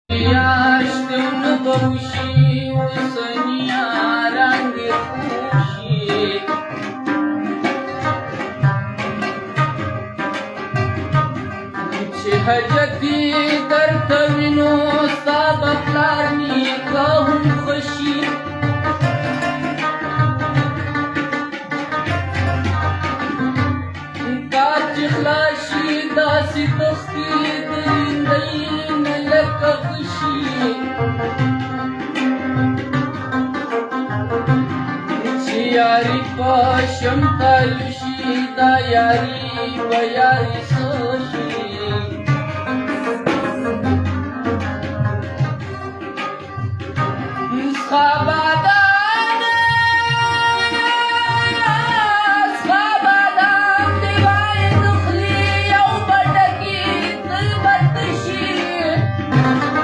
میاشتونه به وشي اوسني یاران دې خوشي چې حاجتي درته وینو ستا به پلار نیکه هم خوشي کار چې خلاص شي داسې تښتي د لیندۍ نه لکه غشي چې یاري په شم تالو شي دا یاري به یاري